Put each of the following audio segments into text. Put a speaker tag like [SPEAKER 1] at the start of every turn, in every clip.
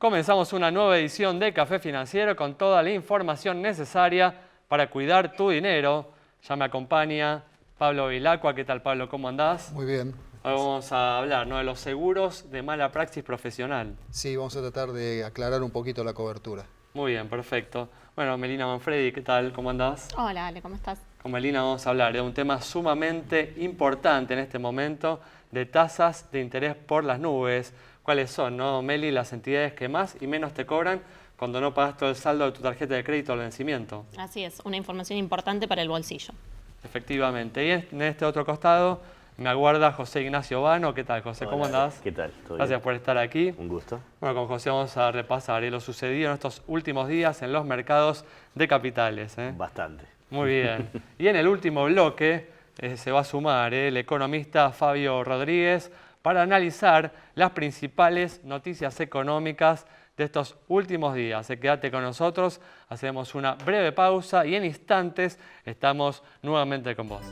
[SPEAKER 1] Comenzamos una nueva edición de Café Financiero con toda la información necesaria para cuidar tu dinero. Ya me acompaña Pablo Vilacqua. ¿Qué tal, Pablo? ¿Cómo andás?
[SPEAKER 2] Muy bien.
[SPEAKER 1] Hoy vamos a hablar, ¿no?, de los seguros de mala praxis profesional.
[SPEAKER 2] Sí, vamos a tratar de aclarar un poquito la cobertura.
[SPEAKER 1] Muy bien, perfecto. Bueno, Melina Manfredi, ¿qué tal? ¿Cómo andás?
[SPEAKER 3] Hola, Ale, ¿cómo estás?
[SPEAKER 1] Con Melina vamos a hablar de un tema sumamente importante en este momento, de tasas de interés por las nubes. ¿Cuáles son, no, Meli, las entidades que más y menos te cobran cuando no pagas todo el saldo de tu tarjeta de crédito al vencimiento?
[SPEAKER 3] Así es, una información importante para el bolsillo.
[SPEAKER 1] Efectivamente. Y en este otro costado me aguarda José Ignacio Vano. ¿Qué tal, José?
[SPEAKER 4] Hola,
[SPEAKER 1] ¿Cómo andás?
[SPEAKER 4] ¿Qué tal? ¿Todo
[SPEAKER 1] Gracias
[SPEAKER 4] bien?
[SPEAKER 1] por estar aquí.
[SPEAKER 4] Un gusto.
[SPEAKER 1] Bueno, con José vamos a repasar lo sucedido en estos últimos días en los mercados de capitales.
[SPEAKER 4] Bastante.
[SPEAKER 1] Muy bien. Y en el último bloque se va a sumar el economista Fabio Rodríguez para analizar las principales noticias económicas de estos últimos días. Quédate con nosotros, hacemos una breve pausa y en instantes estamos nuevamente con vos.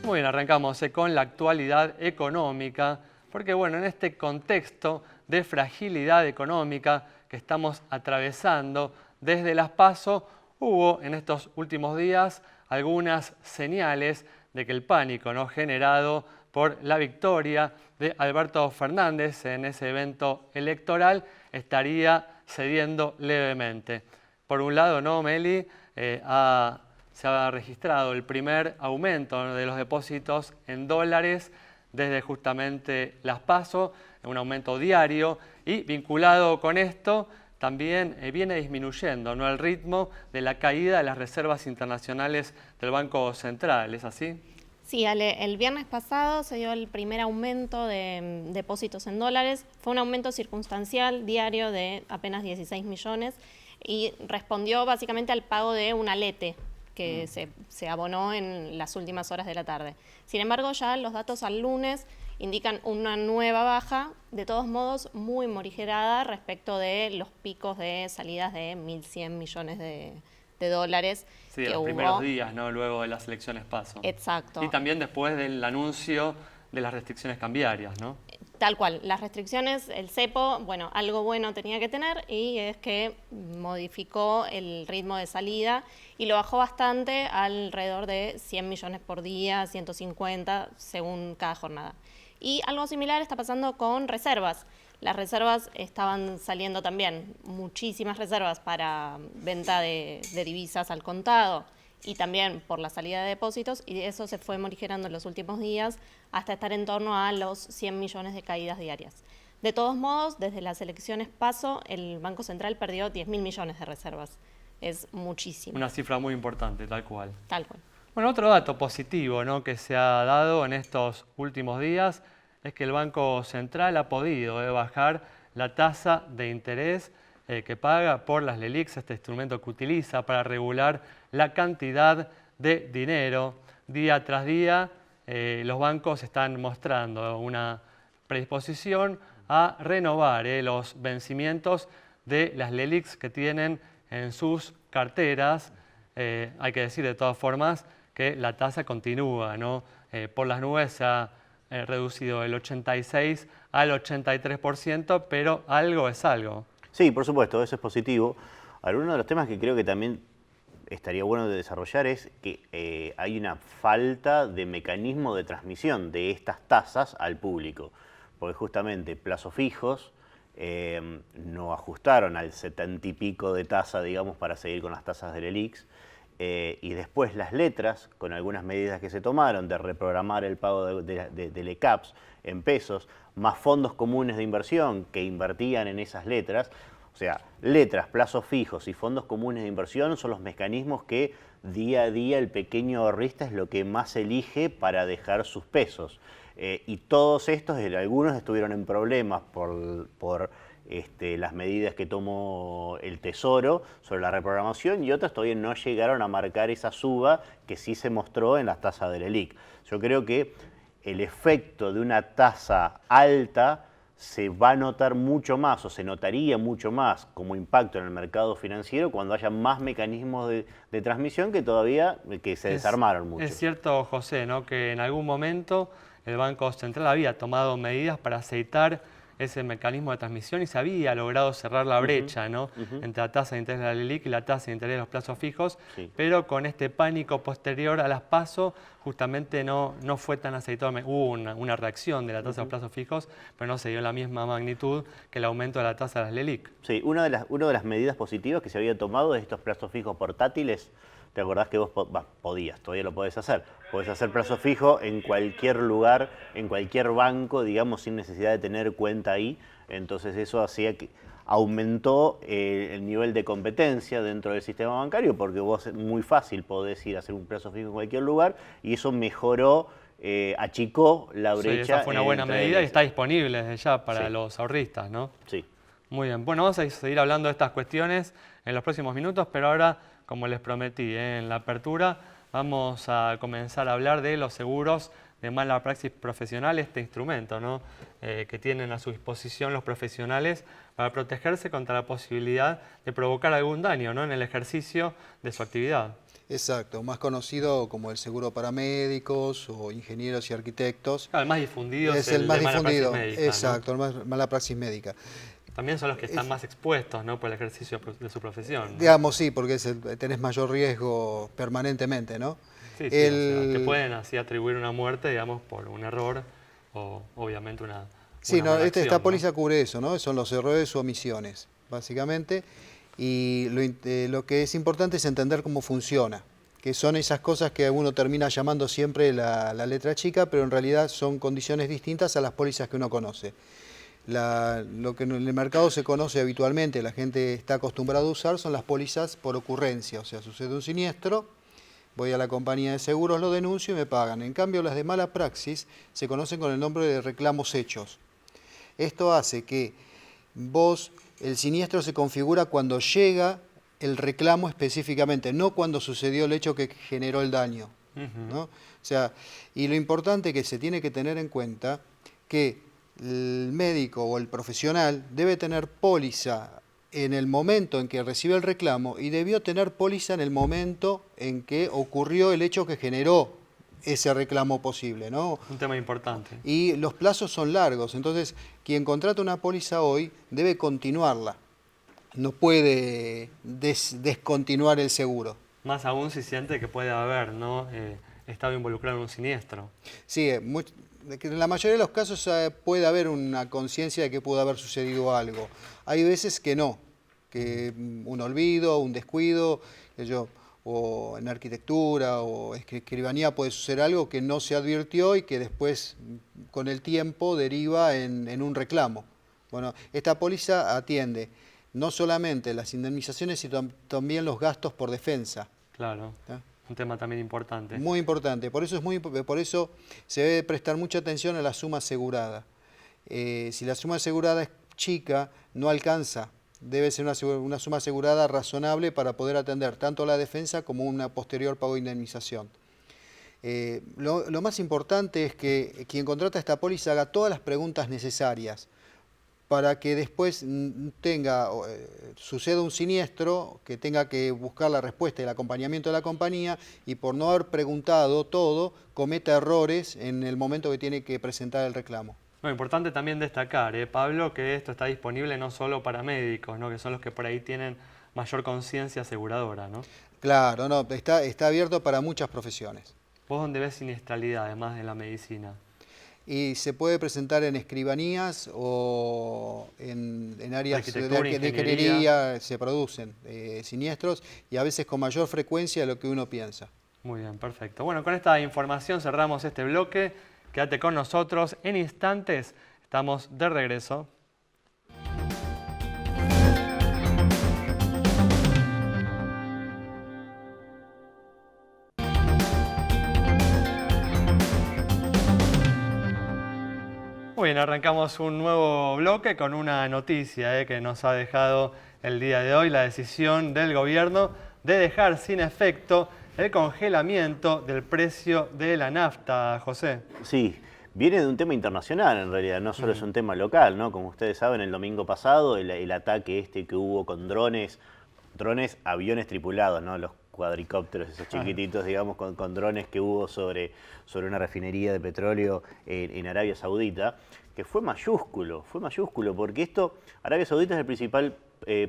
[SPEAKER 1] Muy bien, arrancamos con la actualidad económica, porque bueno, en este contexto de fragilidad económica que estamos atravesando desde las PASO, hubo en estos últimos días algunas señales de que el pánico, ¿no?, generado por la victoria de Alberto Fernández en ese evento electoral estaría cediendo levemente. Por un lado, ¿no, Meli? Se ha registrado el primer aumento de los depósitos en dólares desde justamente las PASO, un aumento diario, y vinculado con esto también viene disminuyendo, ¿no?, el ritmo de la caída de las reservas internacionales del Banco Central. ¿Es así?
[SPEAKER 3] Sí, Ale, el viernes pasado se dio el primer aumento de depósitos en dólares. Fue un aumento circunstancial diario de apenas 16 millones y respondió básicamente al pago de un alete que se abonó en las últimas horas de la tarde. Sin embargo, ya los datos al lunes indican una nueva baja, de todos modos muy morigerada respecto de los picos de salidas de 1.100 millones de dólares.
[SPEAKER 1] Sí, de los primeros días, ¿no?, luego de las elecciones PASO.
[SPEAKER 3] Exacto.
[SPEAKER 1] Y también después del anuncio de las restricciones cambiarias, ¿no?
[SPEAKER 3] Tal cual, las restricciones, el cepo, bueno, algo bueno tenía que tener y es que modificó el ritmo de salida y lo bajó bastante, alrededor de 100 millones por día, 150 según cada jornada. Y algo similar está pasando con reservas. Las reservas estaban saliendo también, muchísimas reservas para venta de divisas al contado y también por la salida de depósitos, y eso se fue morigerando en los últimos días hasta estar en torno a los 100 millones de caídas diarias. De todos modos, desde las elecciones PASO, el Banco Central perdió 10.000 millones de reservas. Es muchísimo.
[SPEAKER 1] Una cifra muy importante, tal cual.
[SPEAKER 3] Tal cual.
[SPEAKER 1] Bueno, otro dato positivo, ¿no?, que se ha dado en estos últimos días es que el Banco Central ha podido bajar la tasa de interés que paga por las LELIQs, este instrumento que utiliza para regular la cantidad de dinero. Día tras día los bancos están mostrando una predisposición a renovar los vencimientos de las LELIQs que tienen en sus carteras. Hay que decir de todas formas que la tasa continúa, ¿no? Por las nubes se ha reducido del 86 al 83%, pero algo es algo.
[SPEAKER 4] Sí, por supuesto, eso es positivo. Ahora, uno de los temas que creo que también estaría bueno de desarrollar es que hay una falta de mecanismo de transmisión de estas tasas al público, porque justamente plazos fijos no ajustaron al 70 y pico de tasa, digamos, para seguir con las tasas de LELIQs, y después las letras, con algunas medidas que se tomaron de reprogramar el pago de LECAPs en pesos, más fondos comunes de inversión que invertían en esas letras. O sea, letras, plazos fijos y fondos comunes de inversión son los mecanismos que día a día el pequeño ahorrista es lo que más elige para dejar sus pesos. Y todos estos, algunos estuvieron en problemas por las medidas que tomó el Tesoro sobre la reprogramación, y otros todavía no llegaron a marcar esa suba que sí se mostró en las tasas del LELIQ. Yo creo que el efecto de una tasa alta se va a notar mucho más o se notaría mucho más como impacto en el mercado financiero cuando haya más mecanismos de transmisión que todavía que se desarmaron mucho.
[SPEAKER 1] Es cierto, José, ¿no?, que en algún momento el Banco Central había tomado medidas para aceitar ese mecanismo de transmisión y se había logrado cerrar la brecha, ¿no?, entre la tasa de interés de la LELIQ y la tasa de interés de los plazos fijos,
[SPEAKER 4] Sí.
[SPEAKER 1] pero con este pánico posterior a las PASO justamente no fue tan aceitado. Hubo una reacción de la tasa de los plazos fijos, pero no se dio la misma magnitud que el aumento de la tasa de las LELIQ.
[SPEAKER 4] Sí, una de las medidas positivas que se había tomado es estos plazos fijos portátiles. ¿Te acordás que vos podías, todavía lo podés hacer? Podés hacer plazo fijo en cualquier lugar, en cualquier banco, digamos, sin necesidad de tener cuenta ahí. Entonces eso hacía que aumentó el nivel de competencia dentro del sistema bancario, porque vos muy fácil podés ir a hacer un plazo fijo en cualquier lugar y eso mejoró, achicó la brecha.
[SPEAKER 1] Sí, esa fue una buena
[SPEAKER 4] entre
[SPEAKER 1] medida y está disponible desde ya para
[SPEAKER 4] Sí.
[SPEAKER 1] los ahorristas, ¿no?
[SPEAKER 4] Sí.
[SPEAKER 1] Muy bien, bueno, vamos a seguir hablando de estas cuestiones en los próximos minutos, pero ahora, como les prometí en la apertura, vamos a comenzar a hablar de los seguros de mala praxis profesional, este instrumento, ¿no?, que tienen a su disposición los profesionales para protegerse contra la posibilidad de provocar algún daño, ¿no?, en el ejercicio de su actividad.
[SPEAKER 2] Exacto, más conocido como el seguro para médicos o ingenieros y arquitectos.
[SPEAKER 1] Claro, el más difundido
[SPEAKER 2] Es el más
[SPEAKER 1] de mala praxis
[SPEAKER 2] difundido,
[SPEAKER 1] médica, ¿no?
[SPEAKER 2] exacto, mala praxis médica.
[SPEAKER 1] También son los que están más expuestos, ¿no?, por el ejercicio de su profesión, ¿no?
[SPEAKER 2] Digamos, sí, porque tenés mayor riesgo permanentemente, ¿no?
[SPEAKER 1] Sí, sí, o sea, que pueden así atribuir una muerte, digamos, por un error o obviamente una
[SPEAKER 2] Sí, no,
[SPEAKER 1] mala
[SPEAKER 2] esta
[SPEAKER 1] acción, ¿no?
[SPEAKER 2] póliza cubre eso, ¿no? Son los errores o omisiones, básicamente. Y lo que es importante es entender cómo funciona, que son esas cosas que uno termina llamando siempre la letra chica, pero en realidad son condiciones distintas a las pólizas que uno conoce. Lo que en el mercado se conoce habitualmente, la gente está acostumbrada a usar, son las pólizas por ocurrencia. O sea, sucede un siniestro, voy a la compañía de seguros, lo denuncio y me pagan. En cambio, las de mala praxis se conocen con el nombre de reclamos hechos. Esto hace que el siniestro se configura cuando llega el reclamo específicamente, no cuando sucedió el hecho que generó el daño, ¿no? O sea, y lo importante que se tiene que tener en cuenta que el médico o el profesional debe tener póliza en el momento en que recibe el reclamo y debió tener póliza en el momento en que ocurrió el hecho que generó ese reclamo posible, ¿no?
[SPEAKER 1] Un tema importante.
[SPEAKER 2] Y los plazos son largos, entonces quien contrata una póliza hoy debe continuarla, no puede descontinuar el seguro.
[SPEAKER 1] Más aún si siente que puede haber, ¿no?, estado involucrado en un siniestro.
[SPEAKER 2] Sí, en la mayoría de los casos puede haber una conciencia de que pudo haber sucedido algo. Hay veces que no, que un olvido, un descuido, o en arquitectura o escribanía puede suceder algo que no se advirtió y que después con el tiempo deriva en un reclamo. Bueno, esta póliza atiende no solamente las indemnizaciones, sino también los gastos por defensa.
[SPEAKER 1] Claro,
[SPEAKER 2] ¿Tá?
[SPEAKER 1] un tema también importante.
[SPEAKER 2] Muy importante, por eso se debe prestar mucha atención a la suma asegurada. Si la suma asegurada es chica, no alcanza. Debe ser una suma asegurada razonable para poder atender tanto la defensa como una posterior pago de indemnización. Lo más importante es que quien contrata esta póliza haga todas las preguntas necesarias para que después suceda un siniestro, que tenga que buscar la respuesta y el acompañamiento de la compañía y por no haber preguntado todo, cometa errores en el momento que tiene que presentar el reclamo.
[SPEAKER 1] Bueno, importante también destacar, Pablo, que esto está disponible no solo para médicos, ¿no?, que son los que por ahí tienen mayor conciencia aseguradora, ¿no?
[SPEAKER 2] Claro, no, está abierto para muchas profesiones.
[SPEAKER 1] ¿Vos dónde ves siniestralidad, además de la medicina?
[SPEAKER 2] Y se puede presentar en escribanías o en áreas de ingeniería, se producen siniestros y a veces con mayor frecuencia de lo que uno piensa.
[SPEAKER 1] Muy bien, perfecto. Bueno, con esta información cerramos este bloque. Quédate con nosotros. En instantes estamos de regreso. Muy bien, arrancamos un nuevo bloque con una noticia que nos ha dejado el día de hoy, la decisión del gobierno de dejar sin efecto el congelamiento del precio de la nafta, José.
[SPEAKER 4] Sí, viene de un tema internacional en realidad, no solo es un tema local, ¿no? Como ustedes saben, el domingo pasado el ataque que hubo con drones, aviones tripulados, ¿no? Los cuadricópteros, esos chiquititos, digamos, con drones que hubo sobre una refinería de petróleo en Arabia Saudita, que fue mayúsculo, porque Arabia Saudita es el principal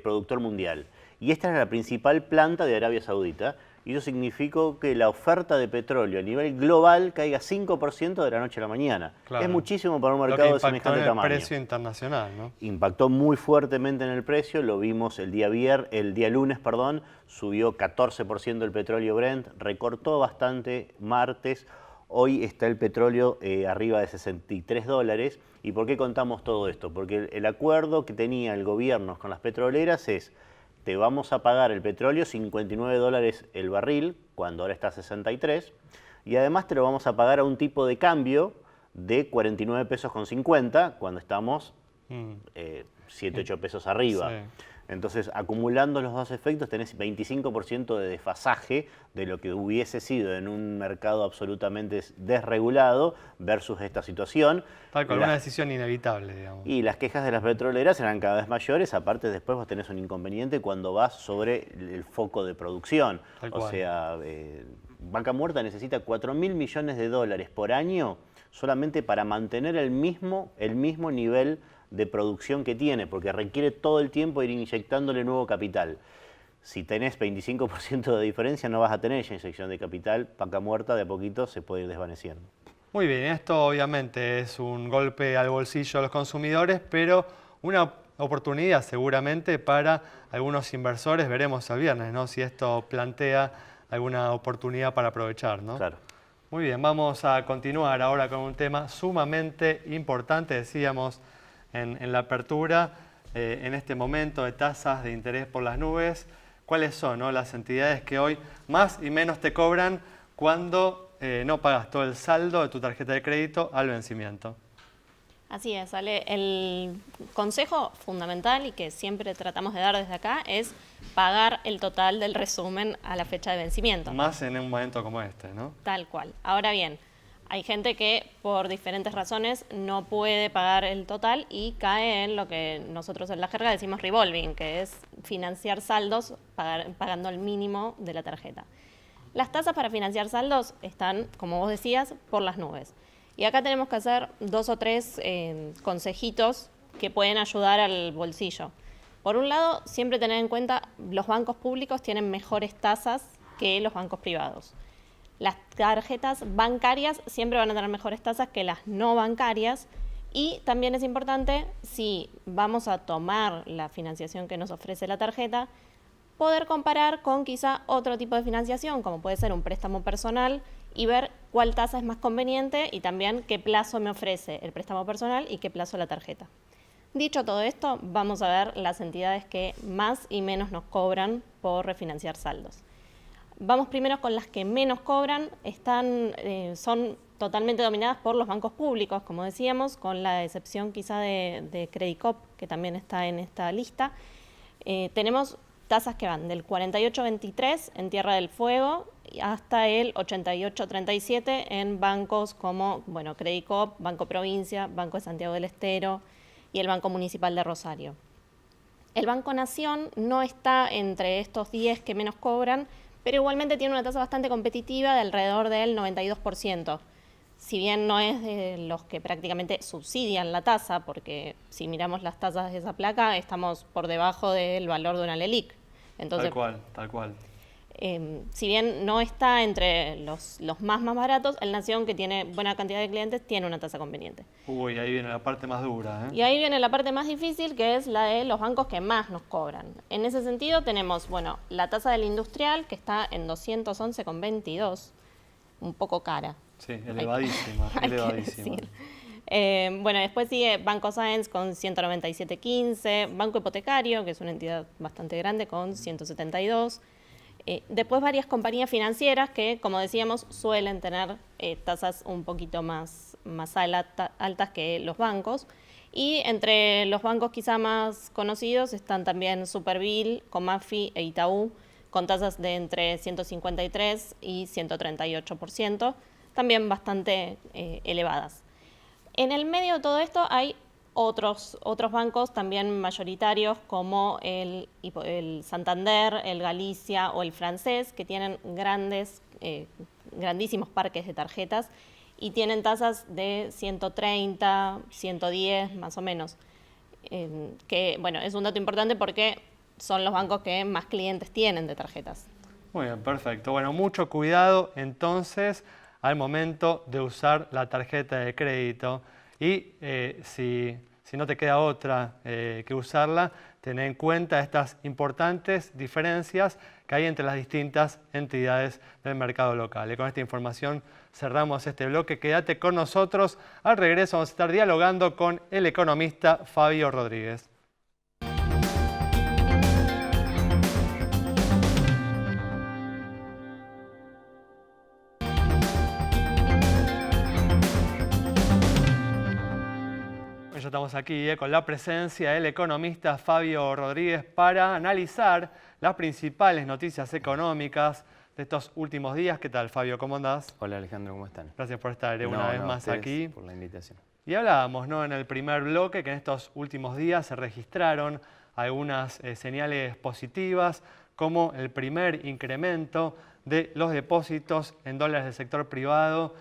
[SPEAKER 4] productor mundial, y esta es la principal planta de Arabia Saudita, y eso significó que la oferta de petróleo a nivel global caiga 5% de la noche a la mañana.
[SPEAKER 1] Claro.
[SPEAKER 4] Es muchísimo para un mercado de semejante tamaño.
[SPEAKER 1] Impactó en el precio internacional, ¿no?
[SPEAKER 4] Impactó muy fuertemente en el precio, lo vimos el día lunes, subió 14% el petróleo Brent, recortó bastante martes, hoy está el petróleo arriba de $63. ¿Y por qué contamos todo esto? Porque el acuerdo que tenía el gobierno con las petroleras es: te vamos a pagar el petróleo $59 el barril, cuando ahora está a 63, y además te lo vamos a pagar a un tipo de cambio de 49 pesos con 50, cuando estamos 7, 8 pesos arriba.
[SPEAKER 1] Sí.
[SPEAKER 4] Entonces, acumulando los dos efectos, tenés 25% de desfasaje de lo que hubiese sido en un mercado absolutamente desregulado versus esta situación.
[SPEAKER 1] Tal cual, una decisión inevitable, digamos.
[SPEAKER 4] Y las quejas de las petroleras eran cada vez mayores, aparte después vos tenés un inconveniente cuando vas sobre el foco de producción. O sea, Vaca Muerta necesita $4.000 millones por año solamente para mantener el mismo nivel de producción que tiene, porque requiere todo el tiempo ir inyectándole nuevo capital. Si tenés 25% de diferencia, no vas a tener esa inyección de capital. Vaca Muerta de a poquito se puede ir desvaneciendo.
[SPEAKER 1] Muy bien, esto obviamente es un golpe al bolsillo de los consumidores, pero una oportunidad seguramente para algunos inversores. Veremos el viernes, ¿no?, si esto plantea alguna oportunidad para aprovechar, ¿no?
[SPEAKER 4] Claro.
[SPEAKER 1] Muy bien, vamos a continuar ahora con un tema sumamente importante, decíamos en la apertura, en este momento de tasas de interés por las nubes. ¿Cuáles son, no, las entidades que hoy más y menos te cobran cuando no pagas todo el saldo de tu tarjeta de crédito al vencimiento?
[SPEAKER 3] Así es, Ale. El consejo fundamental y que siempre tratamos de dar desde acá es pagar el total del resumen a la fecha de vencimiento.
[SPEAKER 1] Más en un momento como este, ¿no?
[SPEAKER 3] Tal cual. Ahora bien, hay gente que por diferentes razones no puede pagar el total y cae en lo que nosotros en la jerga decimos revolving, que es financiar saldos pagando el mínimo de la tarjeta. Las tasas para financiar saldos están, como vos decías, por las nubes. Y acá tenemos que hacer 2 o 3 consejitos que pueden ayudar al bolsillo. Por un lado, siempre tener en cuenta los bancos públicos tienen mejores tasas que los bancos privados. Las tarjetas bancarias siempre van a tener mejores tasas que las no bancarias, y también es importante, si vamos a tomar la financiación que nos ofrece la tarjeta, poder comparar con quizá otro tipo de financiación, como puede ser un préstamo personal, y ver cuál tasa es más conveniente y también qué plazo me ofrece el préstamo personal y qué plazo la tarjeta. Dicho todo esto, vamos a ver las entidades que más y menos nos cobran por refinanciar saldos. Vamos primero con las que menos cobran. Son totalmente dominadas por los bancos públicos, como decíamos, con la excepción quizá de Credicop, que también está en esta lista. Tenemos tasas que van del 48.23 en Tierra del Fuego hasta el 88.37 en bancos como Credicop, Banco Provincia, Banco de Santiago del Estero y el Banco Municipal de Rosario. El Banco Nación no está entre estos 10 que menos cobran, pero igualmente tiene una tasa bastante competitiva de alrededor del 92%. Si bien no es de los que prácticamente subsidian la tasa, porque si miramos las tasas de esa placa, estamos por debajo del valor de una LELIQ. Entonces,
[SPEAKER 1] tal cual.
[SPEAKER 3] Si bien no está entre los más baratos, el Nación, que tiene buena cantidad de clientes, tiene una tasa conveniente.
[SPEAKER 1] Uy, ahí viene la parte más dura, ¿eh?
[SPEAKER 3] Y ahí viene la parte más difícil, que es la de los bancos que más nos cobran. En ese sentido tenemos, la tasa del industrial, que está en 211,22, un poco cara.
[SPEAKER 1] Sí, elevadísima, elevadísima.
[SPEAKER 3] Después sigue Banco Sáenz con 197,15, Banco Hipotecario, que es una entidad bastante grande, con 172. Después varias compañías financieras que, como decíamos, suelen tener tasas un poquito más altas que los bancos. Y entre los bancos quizá más conocidos están también Supervil, Comafi e Itaú, con tasas de entre 153 y 138%, también bastante elevadas. En el medio de todo esto hay otros bancos también mayoritarios como el Santander, el Galicia o el francés, que tienen grandísimos parques de tarjetas y tienen tasas de 130, 110 más o menos. Que bueno, es un dato importante porque son los bancos que más clientes tienen de tarjetas.
[SPEAKER 1] Muy bien, perfecto. Bueno, mucho cuidado entonces al momento de usar la tarjeta de crédito y si no te queda otra que usarla, ten en cuenta estas importantes diferencias que hay entre las distintas entidades del mercado local. Y con esta información cerramos este bloque. Quédate con nosotros. Al regreso vamos a estar dialogando con el economista Fabio Rodríguez. Ya estamos aquí con la presencia del economista Fabio Rodríguez para analizar las principales noticias económicas de estos últimos días. ¿Qué tal, Fabio? ¿Cómo andás?
[SPEAKER 5] Hola Alejandro, ¿cómo están?
[SPEAKER 1] Gracias por estar una vez más aquí.
[SPEAKER 5] Por la invitación.
[SPEAKER 1] Y hablábamos, ¿no?, en el primer bloque que en estos últimos días se registraron algunas señales positivas, como el primer incremento de los depósitos en dólares del sector privado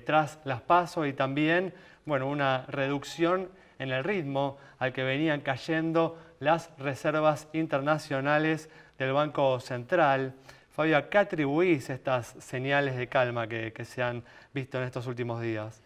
[SPEAKER 1] tras las PASO y también, bueno, una reducción en el ritmo al que venían cayendo las reservas internacionales del Banco Central. Fabio, ¿a qué atribuís estas señales de calma que se han visto en estos últimos días?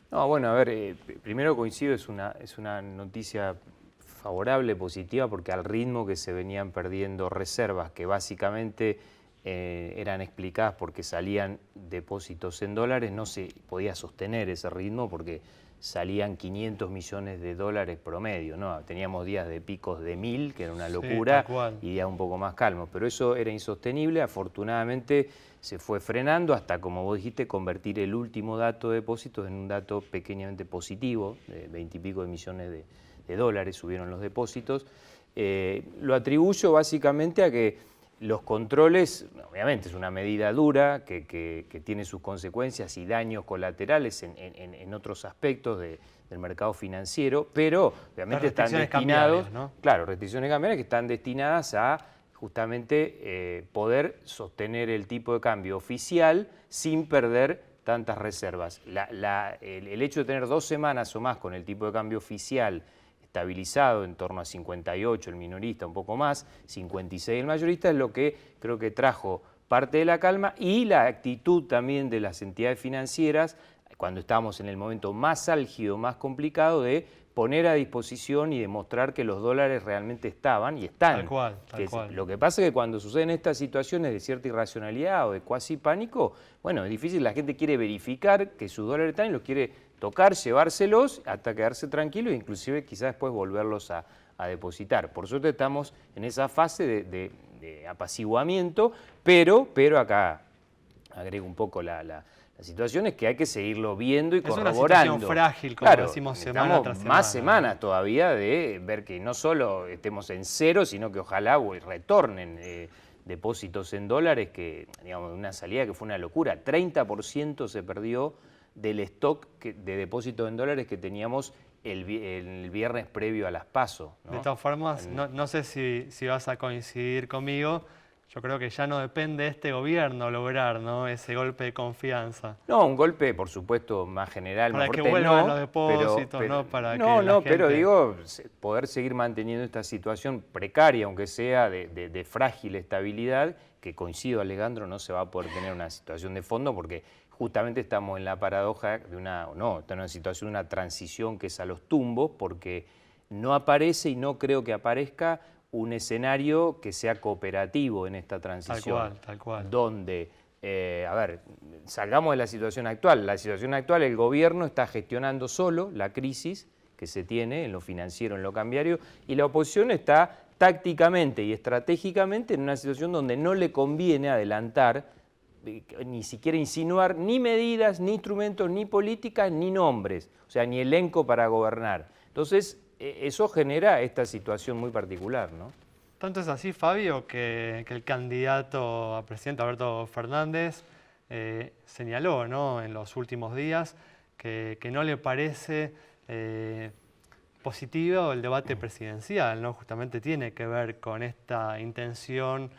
[SPEAKER 5] No, bueno, a ver, primero coincido, es una noticia favorable, positiva, porque al ritmo que se venían perdiendo reservas, que básicamente eran explicadas porque salían depósitos en dólares, no se podía sostener ese ritmo porque salían 500 millones de dólares promedio, ¿no? Teníamos días de picos de 1000, que era una locura, y días un poco más calmos, pero eso era insostenible. Afortunadamente se fue frenando hasta, como vos dijiste, convertir el último dato de depósitos en un dato pequeñamente positivo, de 20 y pico de millones de dólares subieron los depósitos. Lo atribuyo básicamente a que los controles, obviamente es una medida dura que tiene sus consecuencias y daños colaterales en otros aspectos del mercado financiero, pero obviamente están destinados, ¿no? Claro, restricciones cambiarias que están destinadas a justamente poder sostener el tipo de cambio oficial sin perder tantas reservas. El hecho de tener 2 semanas o más con el tipo de cambio oficial estabilizado en torno a 58 el minorista, un poco más, 56 el mayorista, es lo que creo que trajo parte de la calma y la actitud también de las entidades financieras, cuando estábamos en el momento más álgido, más complicado, de poner a disposición y demostrar que los dólares realmente estaban y están.
[SPEAKER 1] Tal cual, tal cual.
[SPEAKER 5] Lo que pasa es que cuando suceden estas situaciones de cierta irracionalidad o de cuasi pánico, bueno, es difícil, la gente quiere verificar que sus dólares están y los quiere tocar, llevárselos hasta quedarse tranquilo e inclusive quizás después volverlos a depositar. Por suerte estamos en esa fase de apaciguamiento, pero acá agrego un poco la situación es que hay que seguirlo viendo y corroborando. Es una situación
[SPEAKER 1] frágil, como decimos semana tras semana.
[SPEAKER 5] Más semanas todavía de ver que no solo estemos en cero, sino que ojalá retornen depósitos en dólares, que digamos una salida que fue una locura. 30% se perdió del stock de depósitos en dólares que teníamos el viernes previo a las PASO, ¿no?
[SPEAKER 1] De todas formas, no sé si vas a coincidir conmigo. Yo creo que ya no depende de este gobierno lograr, ¿no?, ese golpe de confianza.
[SPEAKER 5] No, un golpe, por supuesto, más general,
[SPEAKER 1] para
[SPEAKER 5] más
[SPEAKER 1] que
[SPEAKER 5] fuerte,
[SPEAKER 1] vuelvan los depósitos,
[SPEAKER 5] pero,
[SPEAKER 1] ¿no? Para
[SPEAKER 5] no,
[SPEAKER 1] que la gente...
[SPEAKER 5] pero digo, poder seguir manteniendo esta situación precaria, aunque sea de frágil estabilidad, que coincido, Alejandro, no se va a poder tener una situación de fondo porque justamente estamos en la paradoja de una situación, una transición que es a los tumbos, porque no aparece y no creo que aparezca un escenario que sea cooperativo en esta transición.
[SPEAKER 1] Tal cual.
[SPEAKER 5] Donde, salgamos de la situación actual. La situación actual, el gobierno está gestionando solo la crisis que se tiene en lo financiero, en lo cambiario, y la oposición está tácticamente y estratégicamente en una situación donde no le conviene adelantar, ni siquiera insinuar ni medidas, ni instrumentos, ni políticas, ni nombres, o sea, ni elenco para gobernar. Entonces, eso genera esta situación muy particular, ¿no?
[SPEAKER 1] Tanto es así, Fabio, que el candidato a presidente, Alberto Fernández, señaló, ¿no?, en los últimos días que no le parece positivo el debate presidencial, ¿no? Justamente tiene que ver con esta intención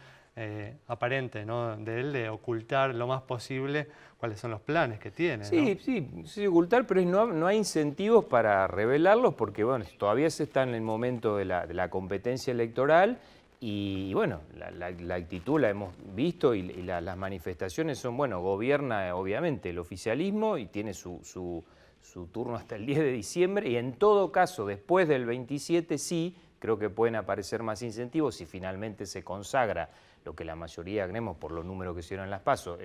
[SPEAKER 1] aparente, ¿no?, de él de ocultar lo más posible cuáles son los planes que tiene.
[SPEAKER 5] Sí,
[SPEAKER 1] ¿no?
[SPEAKER 5] sí, ocultar, pero no hay incentivos para revelarlos porque bueno, todavía se está en el momento de la competencia electoral y bueno, la actitud la hemos visto y las manifestaciones son, bueno, gobierna obviamente el oficialismo y tiene su turno hasta el 10 de diciembre y en todo caso después del 27 sí, creo que pueden aparecer más incentivos si finalmente se consagra lo que la mayoría creemos por los números que hicieron en las PASO,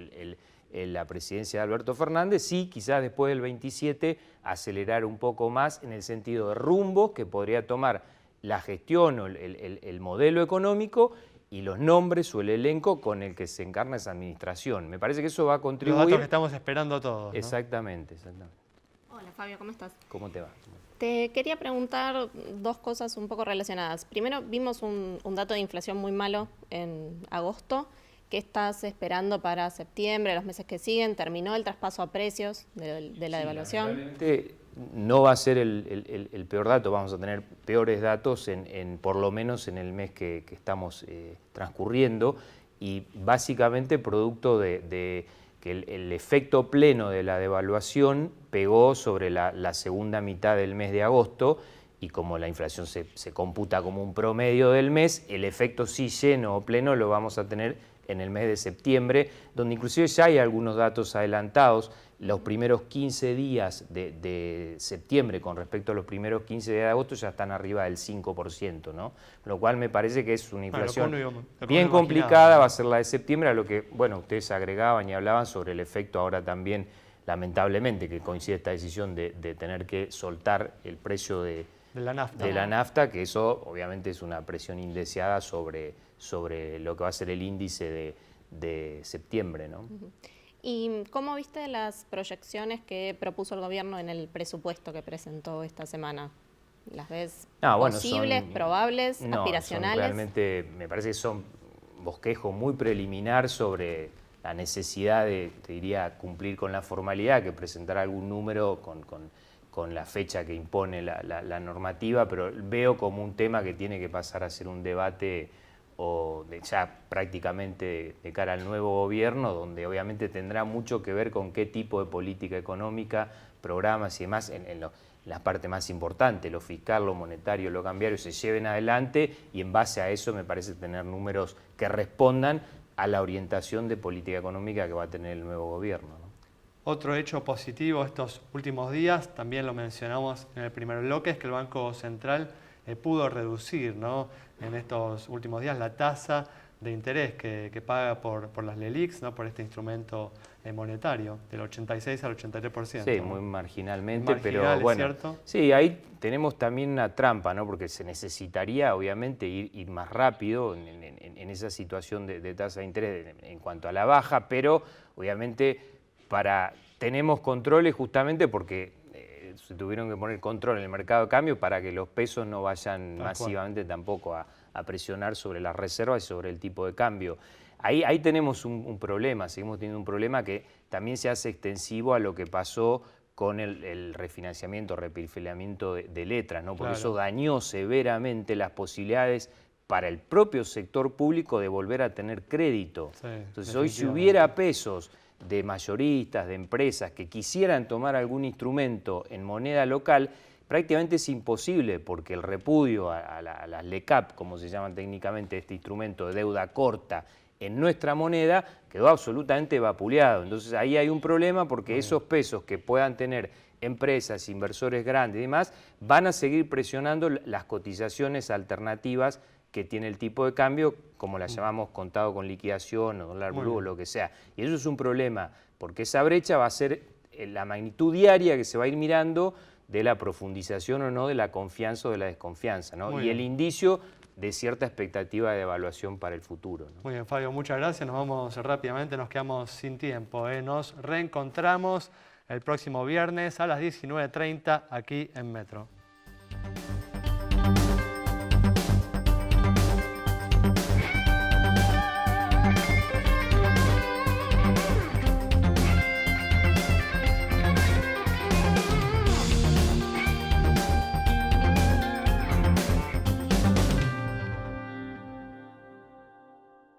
[SPEAKER 5] la presidencia de Alberto Fernández, sí, quizás después del 27 acelerar un poco más en el sentido de rumbo que podría tomar la gestión o el modelo económico y los nombres o el elenco con el que se encarna esa administración. Me parece que eso va a contribuir.
[SPEAKER 1] Los datos que estamos esperando todos, ¿no?
[SPEAKER 5] Exactamente.
[SPEAKER 3] Hola Fabio, ¿cómo estás?
[SPEAKER 5] ¿Cómo te va?
[SPEAKER 3] Te quería preguntar dos cosas un poco relacionadas. Primero, vimos un dato de inflación muy malo en agosto. ¿Qué estás esperando para septiembre, los meses que siguen? ¿Terminó el traspaso a precios de la devaluación?
[SPEAKER 5] Lamentablemente no va a ser el peor dato, vamos a tener peores datos por lo menos en el mes que estamos transcurriendo y básicamente producto de que el efecto pleno de la devaluación pegó sobre la segunda mitad del mes de agosto y como la inflación se computa como un promedio del mes, el efecto sí lleno o pleno lo vamos a tener en el mes de septiembre, donde inclusive ya hay algunos datos adelantados, los primeros 15 días de septiembre con respecto a los primeros 15 días de agosto ya están arriba del 5%, ¿no? Lo cual me parece que es una inflación bien complicada, va a ser la de septiembre, a lo que, bueno, ustedes agregaban y hablaban sobre el efecto ahora también, lamentablemente, que coincide esta decisión de tener que soltar el precio de la nafta, que eso obviamente es una presión indeseada sobre lo que va a ser el índice de septiembre, ¿no?
[SPEAKER 3] ¿Y cómo viste las proyecciones que propuso el gobierno en el presupuesto que presentó esta semana? ¿Las ves posibles, probables, aspiracionales?
[SPEAKER 5] Realmente me parece que son bosquejo muy preliminar sobre la necesidad de, te diría, cumplir con la formalidad, que presentar algún número con la fecha que impone la normativa, pero veo como un tema que tiene que pasar a ser un debate ya prácticamente de cara al nuevo gobierno, donde obviamente tendrá mucho que ver con qué tipo de política económica, programas y demás, en la parte más importante, lo fiscal, lo monetario, lo cambiario, se lleven adelante y en base a eso me parece tener números que respondan a la orientación de política económica que va a tener el nuevo gobierno, ¿no?
[SPEAKER 1] Otro hecho positivo estos últimos días, también lo mencionamos en el primer bloque, es que el Banco Central pudo reducir, ¿no?, en estos últimos días la tasa de interés que paga por las LELIQs, ¿no?, por este instrumento monetario, del 86 al 83%.
[SPEAKER 5] Sí,
[SPEAKER 1] ¿no?
[SPEAKER 5] muy marginalmente, pero bueno,
[SPEAKER 1] ¿cierto?
[SPEAKER 5] Sí, ahí tenemos también una trampa, ¿no?, porque se necesitaría obviamente ir más rápido en esa situación de tasa de interés en cuanto a la baja, pero obviamente tenemos controles justamente porque se tuvieron que poner control en el mercado de cambio para que los pesos no vayan masivamente tampoco a presionar sobre las reservas y sobre el tipo de cambio. Ahí tenemos un problema, seguimos teniendo un problema que también se hace extensivo a lo que pasó con el refinanciamiento, reperfileamiento de letras, ¿no? Porque eso dañó severamente las posibilidades para el propio sector público de volver a tener crédito. Sí, entonces hoy si hubiera pesos de mayoristas, de empresas que quisieran tomar algún instrumento en moneda local, prácticamente es imposible porque el repudio a las LECAP, como se llaman técnicamente este instrumento de deuda corta en nuestra moneda, quedó absolutamente vapuleado. Entonces ahí hay un problema porque esos pesos que puedan tener empresas, inversores grandes y demás, van a seguir presionando las cotizaciones alternativas que tiene el tipo de cambio, como la llamamos contado con liquidación o dólar blue o lo que sea. Y eso es un problema, porque esa brecha va a ser la magnitud diaria que se va a ir mirando de la profundización o no de la confianza o de la desconfianza, ¿no? Y el indicio de cierta expectativa de evaluación para el futuro, ¿no?
[SPEAKER 1] Muy bien, Fabio, muchas gracias. Nos vamos rápidamente, nos quedamos sin tiempo, ¿eh? Nos reencontramos el próximo viernes a las 19:30 aquí en Metro.